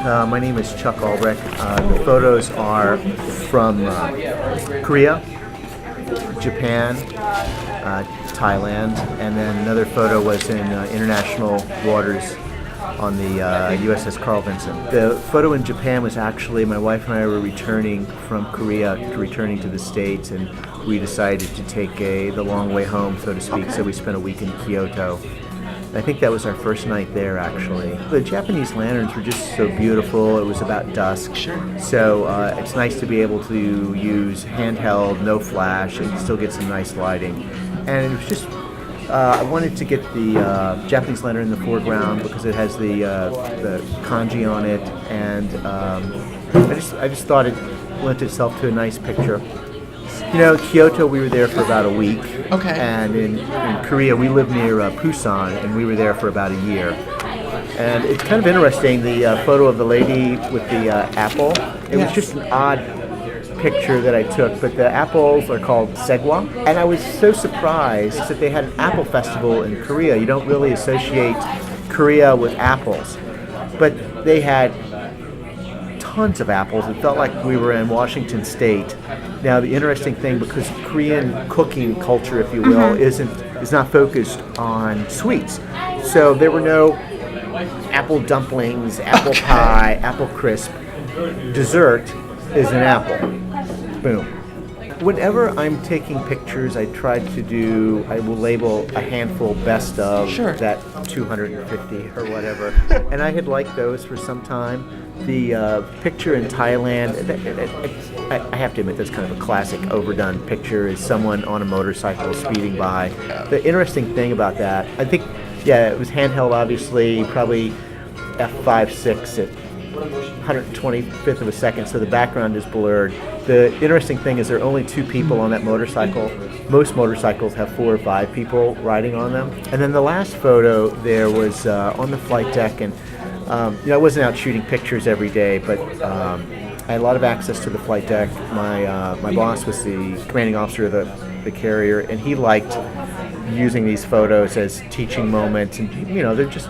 My name is Chuck Albrecht. The photos are from Korea, Japan, Thailand, and then another photo was in international waters on the USS Carl Vinson. The photo in Japan was actually my wife and I were returning from Korea, returning to the States, and we decided to take the long way home, so to speak, so we spent a week in Kyoto. I think that was our first night there, actually. The Japanese lanterns were just so beautiful. It was about dusk. Sure. So it's nice to be able to use handheld, no flash, and still get some nice lighting. And it was just, I wanted to get the Japanese lantern in the foreground because it has the kanji on it, and I just thought it lent itself to a nice picture. You know, Kyoto, we were there for about a week. Okay. And in Korea, we live near Busan, and we were there for about a year. And it's kind of interesting, the photo of the lady with the apple. It was just an odd picture that I took, but the apples are called segwa. And I was so surprised that they had an apple festival in Korea. You don't really associate Korea with apples, but they had tons of apples. It felt like we were in Washington State. Now, the interesting thing, because Korean cooking culture, if you will, is not focused on sweets. So there were no apple dumplings, apple pie, apple crisp. Dessert is an apple. Boom. Whenever I'm taking pictures, I will label a handful best of that 250 or whatever. And I had liked those for some time. The picture in Thailand, I have to admit, that's kind of a classic overdone picture, is someone on a motorcycle speeding by. The interesting thing about that, I think, it was handheld, obviously, probably f5.6 at 125th of a second, so the background is blurred. The interesting thing is there are only two people on that motorcycle. Most motorcycles have 4 or 5 people riding on them. And then the last photo there was on the flight deck, and I wasn't out shooting pictures every day, but I had a lot of access to the flight deck. My boss was the commanding officer of the carrier, and he liked using these photos as teaching moments, and they're just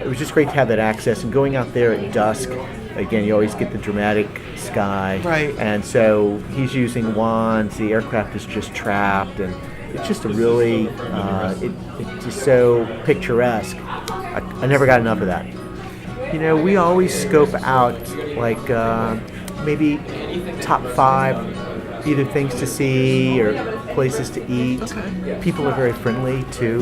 it was just great to have that access. And going out there at dusk, again, you always get the dramatic sky, right? And so he's using wands. The aircraft is just trapped, and it's just a really it's just so picturesque. I never got enough of that. We always scope out like maybe top 5 either things to see or places to eat. Okay. People are very friendly too,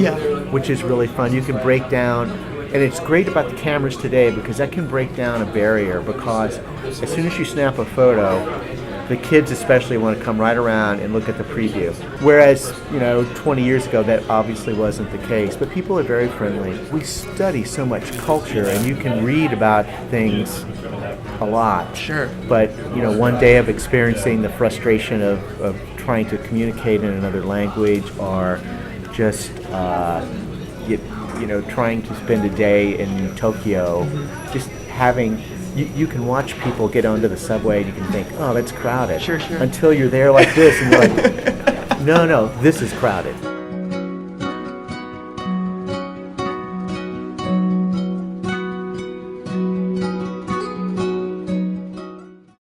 which is really fun. You can break down, and it's great about the cameras today because that can break down a barrier, because as soon as you snap a photo, the kids especially want to come right around and look at the preview. Whereas, 20 years ago, that obviously wasn't the case. But people are very friendly. We study so much culture, and you can read about things a lot. Sure. But, one day of experiencing the frustration of trying to communicate in another language, or just, trying to spend a day in Tokyo, just having... You can watch people get onto the subway and you can think, oh, that's crowded. Sure. Until you're there like this and you're like, no, this is crowded.